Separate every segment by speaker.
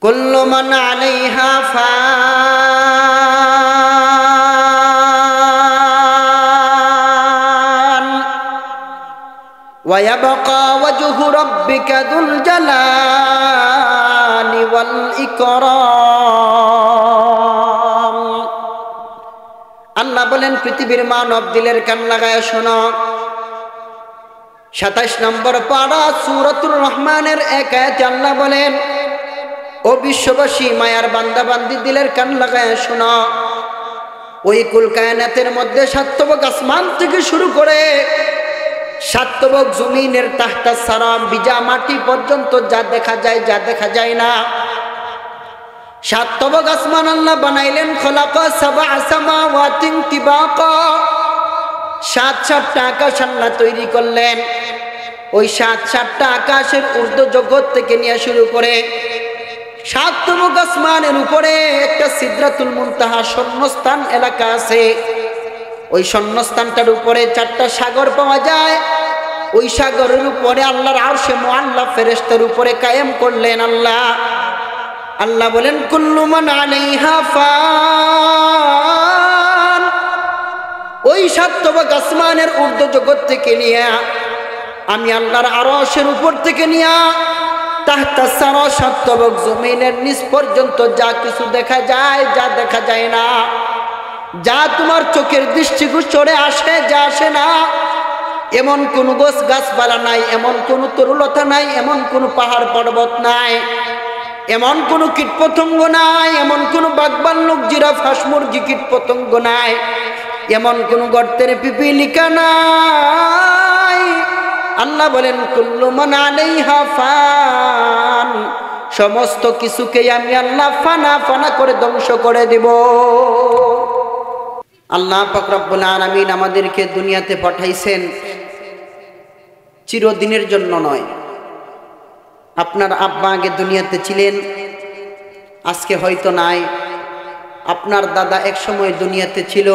Speaker 1: কুল্লু মান আলাইহা ফান ওয়া ইয়াবকা ওয়াজহু রাব্বিকা যুল জালালি ওয়াল ইকরাম। আল্লাহ বলেন, পৃথিবীর মানব দিলের কান লাগায় শোনো। ২৭ নম্বর পারা সূরাতুর রহমানের ১ আয়াতে আল্লাহ বলেন, ও বিশ্ববাসী, মায়ার বান্দা বান্দি দিলের কান লাগায় শোনো। ওই কুল কায়নাতের মধ্যে সাতবক আসমান থেকে শুরু করে সাতবক জমিনের তাহতা সারা বিজা মাটি পর্যন্ত যা দেখা যায় যা দেখা যায় না, সাতবক আসমান আল্লাহ বানাইলেন। খলাকা সাবআ সামাওয়াতিন তিবাকা, সাতটা আকাশ আল্লাহ তৈরি করলেন। ওই সাতটা আকাশের ঊর্ধ্ব জগৎ থেকে নিয়ে শুরু করে সাতবক আসমানের উপরে একটা সিদরাতুল মুনতাহা শূন্যস্থান এলাকা আছে। ওই শূন্যস্থানটার উপরে 4টা সাগর পাওয়া যায়। ওই সাগরের উপরে আল্লাহর আরশে মুআল্লা ফেরেশতার উপরে কায়েম করলেন আল্লাহ। আল্লাহ বলেন, কুল্লু মান আলাইহা ফান। ওই সাতবক আসমানের ঊর্ধ্ব জগৎ থেকে নিয়ে আমি আল্লাহর আরশের উপর থেকে নিয়ে তাহতা সারা সাতবক জমিনের নিচ পর্যন্ত যা কিছু দেখা যায় যা দেখা যায় না, যা তোমার চোখের দৃষ্টিগোচরে আসে যা আসে না, এমন কোন গাছপালা নাই, এমন কোন তরুলতা নাই, এমন কোন পাহাড় পর্বত নাই, এমন কোন কীটপতঙ্গ নাই, এমন কোন বাঘভাল্লুক জিরাফ হাঁস মুরগি কীটপতঙ্গ নাই, এমন কোন গর্তের পিপিলিকা নাই। আল্লাহ বলেন, কুল্লু মান আলাইহা ফান। সমস্ত কিছুকে আমি আল্লাহ ফানা ফানা করে ধ্বংস করে দেব। আল্লাহ পাক রব্বুল আলামিন আমাদেরকে দুনিয়াতে পাঠাইছেন চিরদিনের জন্য নয়। আপনার আব্বা আগে দুনিয়াতে ছিলেন, আজকে হয়তো নাই। আপনার দাদা এক সময় দুনিয়াতে ছিল,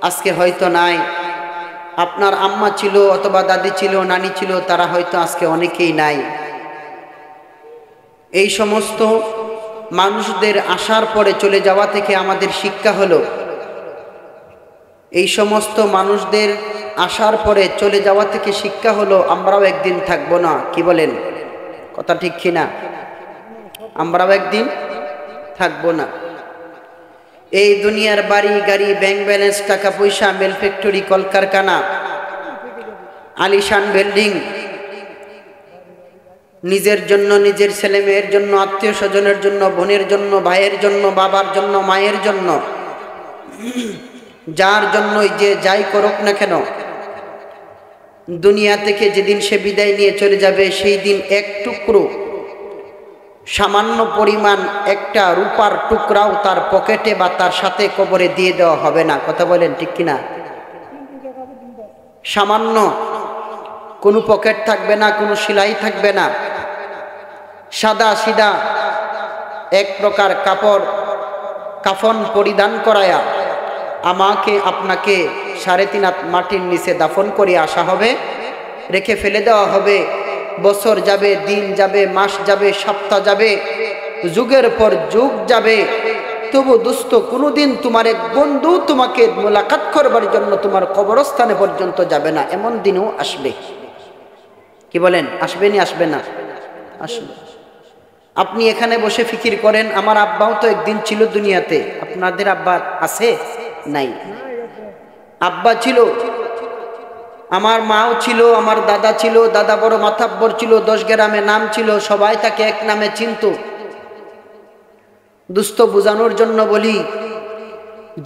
Speaker 1: আজকে হয়তো নাই। আপনার আম্মা ছিল অথবা দাদি ছিল, নানি ছিল, তারা হয়তো আজকে অনেকেই নাই। এই সমস্ত মানুষদের আসার পরে চলে যাওয়া থেকে আমাদের শিক্ষা হলো, এই সমস্ত মানুষদের আসার পরে চলে যাওয়া থেকে শিক্ষা হলো আমরাও একদিন থাকবো না। কি বলেন? কথা ঠিক কিনা? আমরাও একদিন থাকবো না। এই দুনিয়ার বাড়ি গাড়ি, ব্যাংক ব্যালেন্স, টাকা পয়সা, মেল ফ্যাক্টরি, কলকারখানা, আলিশান বিল্ডিং, নিজের জন্য, নিজের ছেলে মেয়ের জন্য, আত্মীয় স্বজনের জন্য, বোনের জন্য, ভাইয়ের জন্য, বাবার জন্য, মায়ের জন্য, যার জন্যই যে যাই করুক না কেন, দুনিয়া থেকে যেদিন সে বিদায় নিয়ে চলে যাবে, সেই দিন এক টুকরো সামান্য পরিমাণ একটা রূপার টুকরাও তার পকেটে বা তার সাথে কবরে দিয়ে দেওয়া হবে না। কথা বলেন ঠিক কিনা? সামান্য কোনো পকেট থাকবে না, কোনো সেলাই থাকবে না, সাদা সিধা এক প্রকার কাপড় কাফন পরিধান করায়া আমাকে আপনাকে 3.5 হাত মাটির নিচে দাফন করে আসা হবে, রেখে ফেলে দেওয়া হবে। বছর যাবে, দিন যাবে, মাস যাবে, সপ্তাহ যাবে, যুগের পর যুগ যাবে, তবু দোস্ত কোনোদিন তোমার এক বন্ধু তোমাকে মোলাকাত করবার জন্য তোমার কবরস্থানে পর্যন্ত যাবে না। এমন দিনও আসবে। কি বলেন? আসবে না? আসবে না? আসবে। আপনি এখানে বসে ফিকির করেন, আমার আব্বাও তো একদিন ছিল দুনিয়াতে। আপনাদের আব্বা আছে? নাই। আব্বা ছিল, আমার মাও ছিল, আমার দাদা ছিল, দাদা বড় মাথাব্বর ছিল, 10 গ্রামে নাম ছিল, সবাই তাকে এক নামে চিনত। দুস্থ বুঝানোর জন্য বলি,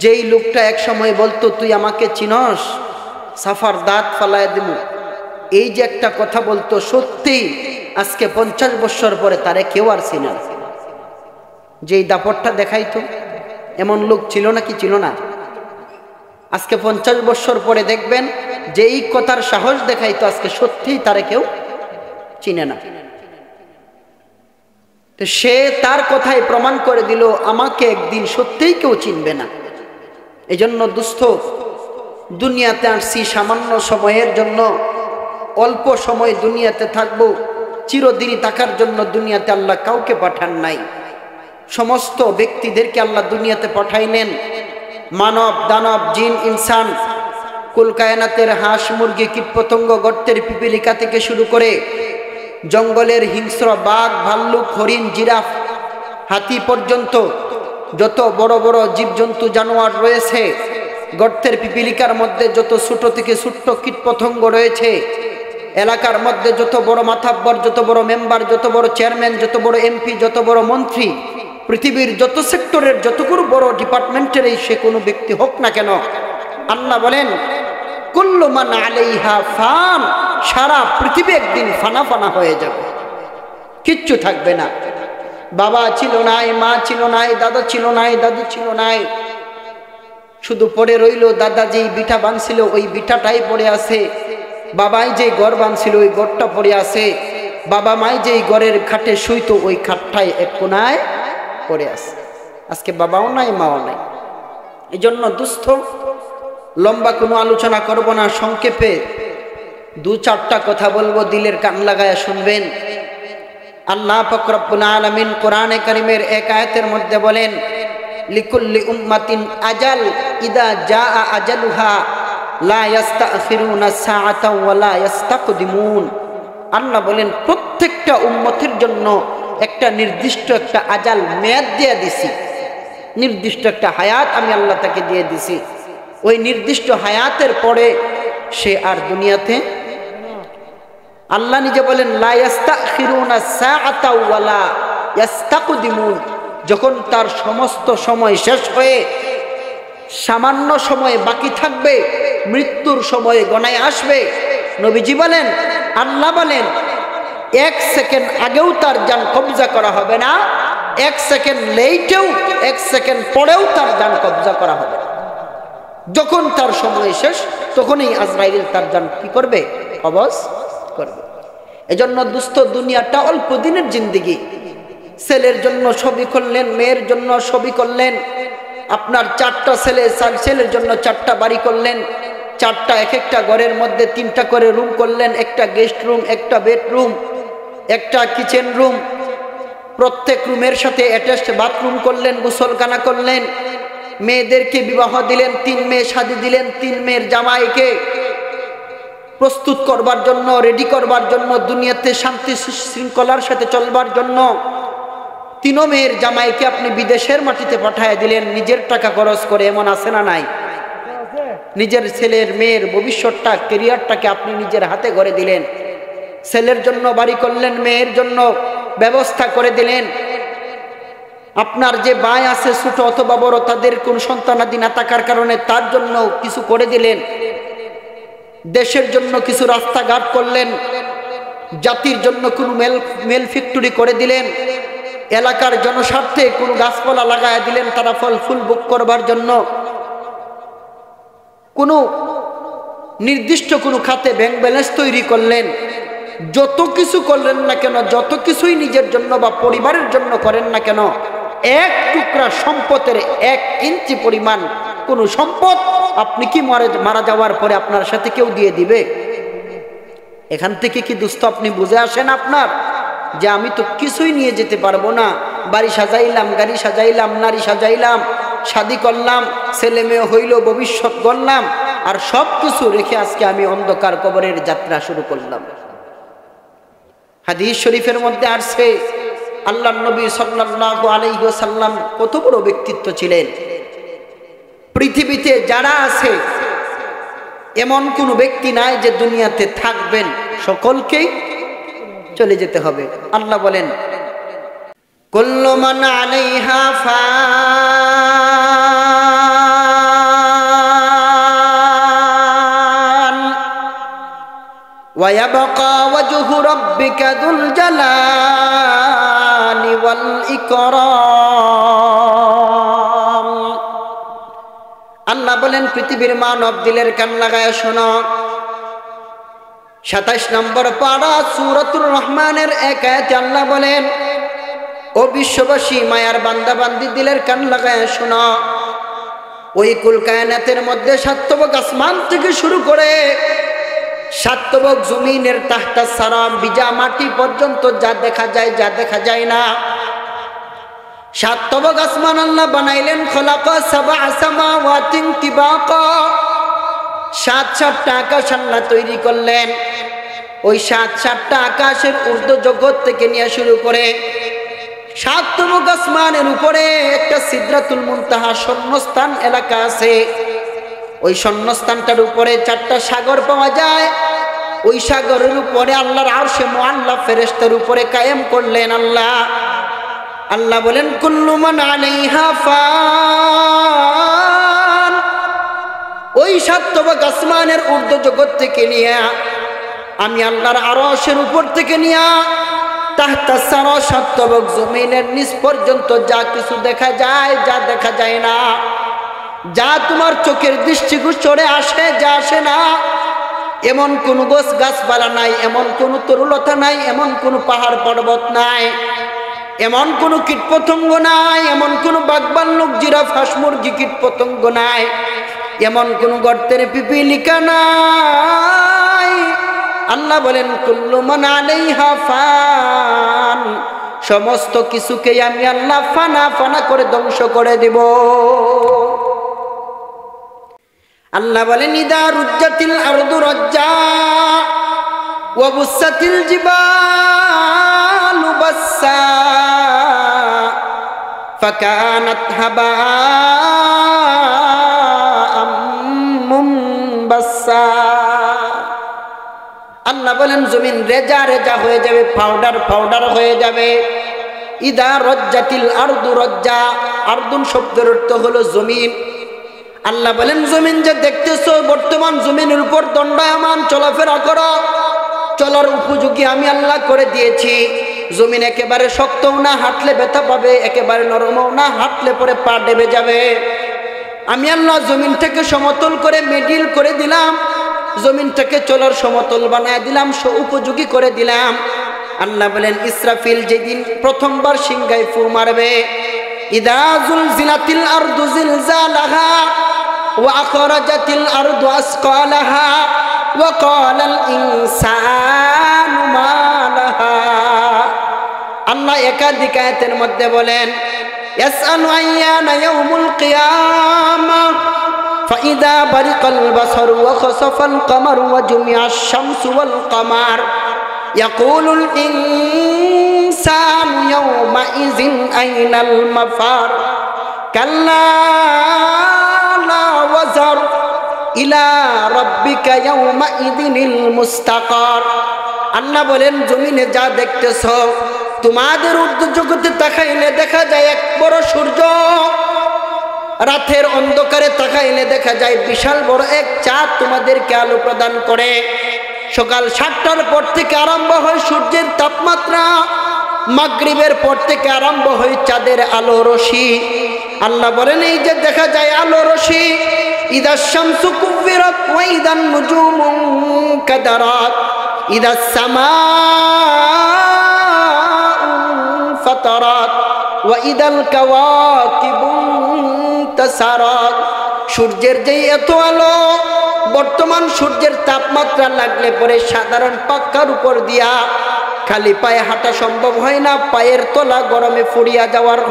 Speaker 1: যেই লোকটা এক সময় বলতো তুই আমাকে চিনস, সাফার দাঁত ফালায় দিব, এই যে একটা কথা বলতো, সত্যি আজকে 50 বছর পরে তারে কেউ আর চিনে না। যেই দাপটটা দেখাইতো, এমন লোক ছিল না কি ছিল না? আজকে 50 বছর পরে দেখবেন যে এই কথার সাহস দেখাইতো, আজকে সত্যিই তারে কেউ চিনে না। তো সে তার কথাই প্রমাণ করে দিল আমাকে একদিন সত্যিই কেউ চিনবে না। এই জন্য দুস্থ, দুনিয়াতে আসছি সামান্য সময়ের জন্য, অল্প সময় দুনিয়াতে থাকবো। চিরদিনই থাকার জন্য দুনিয়াতে আল্লাহ কাউকে পাঠান নাই। সমস্ত ব্যক্তিদেরকে আল্লাহ দুনিয়াতে পাঠাইলেন। মানব, দানব, জিন, ইনসান, কুল কায়নাতের হাঁস, মুরগি, কীটপতঙ্গ, গর্তের পিপিলিকা থেকে শুরু করে জঙ্গলের হিংস্র বাঘ, ভাল্লুক, হরিণ, জিরাফ, হাতি পর্যন্ত যত বড় বড় জীবজন্তু জানোয়ার রয়েছে, গর্তের পিপিলিকার মধ্যে যত ছোট থেকে ছোট্ট কীটপতঙ্গ রয়েছে, এলাকার মধ্যে যত বড় মাথাব্বর, যত বড় মেম্বার, যত বড় চেয়ারম্যান, যত বড় এমপি, যত বড় মন্ত্রী, পৃথিবীর যত সেক্টরের যতগুলো বড় ডিপার্টমেন্টের সে কোনো ব্যক্তি হোক না কেন, আল্লাহ বলেন কুল্লু মান আলাইহা ফান, সারা পৃথিবী একদিন ফানা ফানা হয়ে যাবে, কিচ্ছু থাকবে না। বাবা ছিল নাই, মা ছিল নাই, দাদা ছিল নাই, দাদু ছিল নাই, শুধু পড়ে রইল দাদা যেই বিটা বাঁধছিল ওই বিটাটাই পড়ে আছে, বাবাই যেই ঘর বাঁধছিল ওই ঘরটা পড়ে আছে, বাবা মাই যেই ঘরের খাটে শুইতো ওই খাটটাই এক কোনায় পড়ে আছে। আজকে বাবাও নাই, মাও নাই। এই জন্য দুস্থ, লম্বা কোনো আলোচনা করব না, সংক্ষেপে দু চারটা কথা বলবো, দিলের কান লাগায়া শুনবেন। আল্লাহ পাক রব্বুল আলামিন কোরআনে কারীমের এক আয়াতের মধ্যে বলেন লিকুল্লি উম্মাতিন আজাল ইদা জাআ আজালুহা লা ইস্তাখিরুনা সাআতাও ওয়া লা ইস্তাকদিমুন। আল্লাহ বলেন প্রত্যেকটা উম্মতের জন্য একটা নির্দিষ্ট একটা আজাল মেয়াদ দিয়ে দিছি, নির্দিষ্ট একটা হায়াত আমি আল্লাহ তাকে দিয়ে দিছি। ওই নির্দিষ্ট হায়াতের পরে সে আর দুনিয়াতে, আল্লাহ নিজে বলেন লা ইস্তাখিরুনা সাআতাও ওয়া লা ইস্তাকদিমুন। যখন তার সমস্ত সময় শেষ হয়ে সামান্য সময় বাকি থাকবে, মৃত্যুর সময় গণায় আসবে, নবীজি বলেন, আল্লাহ বলেন এক সেকেন্ড আগেও তার জান কবজা করা হবে না, এক সেকেন্ড লেটেও, এক সেকেন্ড পরেও তার জান কবজা করা হবে। যখন তার সময় শেষ তখনই আজরাইল তার জান কি করবে? কবজ করবে। এজন্য দুস্থ, দুনিয়াটা অল্প দিনের জিন্দেগি। ছেলের জন্য ছবি করলেন, মেয়ের জন্য ছবি করলেন, আপনার চারটা ছেলে, ছেলের জন্য চারটা বাড়ি করলেন, চারটা এক একটা ঘরের মধ্যে তিনটা করে রুম করলেন, একটা গেস্ট রুম, একটা বেডরুম, একটা কিচেন রুম, প্রত্যেক রুমের সাথে অ্যাটাচড বাথরুম করলেন, গোসলখানা করলেন, মেয়েদেরকে বিবাহ দিলেন, 3 মেয়ে শাদী দিলেন, 3 মেয়ের জামাইকে প্রস্তুত করবার জন্য, রেডি করবার জন্য, দুনিয়াতে শান্তি শৃঙ্খলার সাথে চলবার জন্য 3 মেয়ের জামাইকে আপনি বিদেশের মাটিতে পাঠিয়ে দিলেন নিজের টাকা খরচ করে। এমন আছে না নাই? নিজের ছেলের মেয়ের ভবিষ্যৎটা, ক্যারিয়ারটাকে আপনি নিজের হাতে গড়ে দিলেন। ছেলের জন্য বাড়ি করলেন, মেয়ের জন্য ব্যবস্থা করে দিলেন। আপনার যে ভাই আছে ছোট অথবা বড়, তাদের কোন সন্তানাদি না থাকার কারণে তার জন্য কিছু করে দিলেন। দেশের জন্য কিছু রাস্তাঘাট করলেন, জাতির জন্য কোনো মেল ফ্যাক্টরি করে দিলেন, এলাকার জনস্বার্থে কোনো গাছপালা লাগায় দিলেন তারা ফল ফুল ভোগ করবার জন্য। কোনো নির্দিষ্ট কোনো খাতে ব্যাংক ব্যালেন্স তৈরি করলেন। যত কিছু করলেন না কেন, যত কিছুই নিজের জন্য বা পরিবারের জন্য করেন না কেন, এক টুকরা সম্পদের 1 ইঞ্চি পরিমাণ কোনো সম্পদ আপনি কি মারা যাওয়ার পরে আপনার সাথে কেউ দিয়ে দিবে? এখান থেকে কি দুস্থ আপনি বুঝে আসেন আপনার যে আমি তো কিছুই নিয়ে যেতে পারবো না, বাড়ি সাজাইলাম, গাড়ি সাজাইলাম, নারী সাজাইলাম, শাদী করলাম, ছেলে মেয়ে হইল, ভবিষ্যৎ গড়লাম, আর সব কিছু রেখে আজকে আমি অন্ধকার কবরের যাত্রা শুরু করলাম। হাদিস শরীফের মধ্যে আসছে আল্লাহর নবী সাল্লাল্লাহু আলাইহি ওয়াসাল্লাম কত বড় ব্যক্তিত্ব ছিলেন। পৃথিবীতে যারা আছে এমন কোন ব্যক্তি নাই যে দুনিয়াতে থাকবেন, সকলকেই চলে যেতে হবে। আল্লাহ বলেন কুল্লু মান আলাইহা ফান ওয়া ইয়াবকা ওয়াজহু রাব্বিকা যুল জালালি ওয়াল ইকরাম। আল্লাহ বলেন পৃথিবীর মানব, দিলের কান লাগায় শোনো। 27 নম্বর পারা সূরাতুর রহমানের 1 আয়াতে আল্লাহ বলেন, ও বিশ্ববাসী, মায়ার বান্দা বান্দি, দিলের কান লাগায় শোনো। ওই কুল কায়নাতের মধ্যে 7 আসমান থেকে শুরু করে সাত তবক জমিনের তাহতা সারাম বিজা মাটি পর্যন্ত যা দেখা যায় যা দেখা যায় না। সাত তবক আসমান আল্লাহ বানাইলেন, খলাকা সাবা সামাওয়াতিন তিবাকা, সাতটা আকাশ আল্লাহ তৈরি করলেন। ওই সাতটা আকাশের ঊর্ধ্ব জগৎ থেকে নিয়ে শুরু করে সাত তবক আসমানের উপরে একটা সিদরাতুল মুনতাহা শূন্যস্থান এলাকা আছে। ওই শূন্যস্থানটার উপরে চারটা সাগর পাওয়া যায়। ওই সাগরের উপরে আল্লাহর আরশে মুআল্লা ফেরেশতার উপরে কায়েম করলেন আল্লাহ। আল্লাহ বলেন কুল্লু মান আলাইহা ফান। ওই সাত তবক আসমানের ঊর্ধ্ব জগৎ থেকে নিয়ে আমি আল্লাহর আরশের উপর থেকে নিয়ে তাহতা সারা সাত তবক জমিনের নিচ পর্যন্ত যা কিছু দেখা যায় যা দেখা যায় না, যা তোমার চোখের দৃষ্টিগোচরে আসে যা আসে না, এমন কোন গাছপালা নাই, এমন কোন তরুলতা নাই, এমন কোন পাহাড় পর্বত নাই, এমন কোন কীটপতঙ্গ নাই, এমন কোন বাঘভাল্লুক জিরাফ হাঁস মুরগি কীটপতঙ্গ নাই, এমন কোন গর্তের পিপিলিকা নাই। আল্লাহ বলেন কুল্লু মান আলাইহা ফান। সমস্ত কিছুকে আমি আল্লাহ ফানা ফানা করে ধ্বংস করে দেব। আল্লাহ বলেন ইদা রুজ্জাতিল আরদু রাজ্জা ওয়া বুসাতিল জিবালু বাসসা ফাকানাত হাবাআম মুনবাসসা। আল্লাহ বলেন জমিন রেজা রেজা হয়ে যাবে, পাউডার পাউডার হয়ে যাবে। ইদা রজ্জাতিল আরদু রাজ্জা, আরদুন শব্দের অর্থ হলো জমিন। আল্লাহ বলেন জমিন যে দেখতেছো বর্তমান জমিনের উপর দণ্ডায়মান চলাফেরা করো, চলার উপযোগী আমি আল্লাহ করে দিয়েছি। জমিন একেবারে শক্তও না, হাঁটলে ব্যথা পাবে, একেবারে নরমও না, হাঁটলে পরে পা ডেবে যাবে। আমি আল্লাহ জমিনটাকে সমতল করে মিডিল করে দিলাম, জমিনটাকে চলার সমতল বানায় দিলাম, উপযোগী করে দিলাম। আল্লাহ বলেন ইসরাফিল যেদিন প্রথমবার সিংহায় ফু মারবে, ইদা জুলজিলাতিল আরদু জিলজালাহা ওয়া আখরাজাতিল আরদু আসকালাহা ওয়া ক্বালাল ইনসানু মা লাহা। আল্লাহ একাধিক আয়াতের মধ্যে বলেন ইয়াসআলু আইয়ানা ইয়াউমুল কিয়ামা ফাইদা বারিকাল বাসারু ওয়া খাসাফাল কামারু ওয়া জুমিআশ শামসু ওয়াল কামার ইয়াকুলুল ইনসানু ইয়াউমাইযিন আইনাল মাফার কাল্লা লা ওয়াজার ইলা রাব্বিকা ইয়াউমাইযিনিল মুস্তাকার। আল্লাহ বলেন জমিনে যা দেখতেছো, তোমাদের ঊর্ধ্ব জগতে তাকাইলে দেখা যায় এক বড় সূর্য, রাতের অন্ধকারে তাকাইলে দেখা যায় বিশাল বড় এক চাঁদ তোমাদেরকে আলো প্রদান করে। সকাল 7টার পর থেকে আরম্ভ হয় সূর্যের তাপমাত্রা, মাগরিবের পর থেকে আরম্ভ হয় চাঁদের আলো রশি। আল্লাহ বলেন এই যে দেখা যায় আলো রশি, ইদা শামসু কুবিরাত ওয়া ইদান নুজুমু কাদারাত ইদা সামাউ ফাতারাত ওয়া ইদাল কাওয়াকিবু তাসারাত। সূর্যের যে এত আলো, বর্তমান সূর্যের তাপমাত্রা লাগলে পরে সাধারণ পাক্কার উপর দিয়া খালি পায়ে হাঁটা সম্ভব হয় না, পায়ের তলা গরমে ফুরিয়া যাওয়ার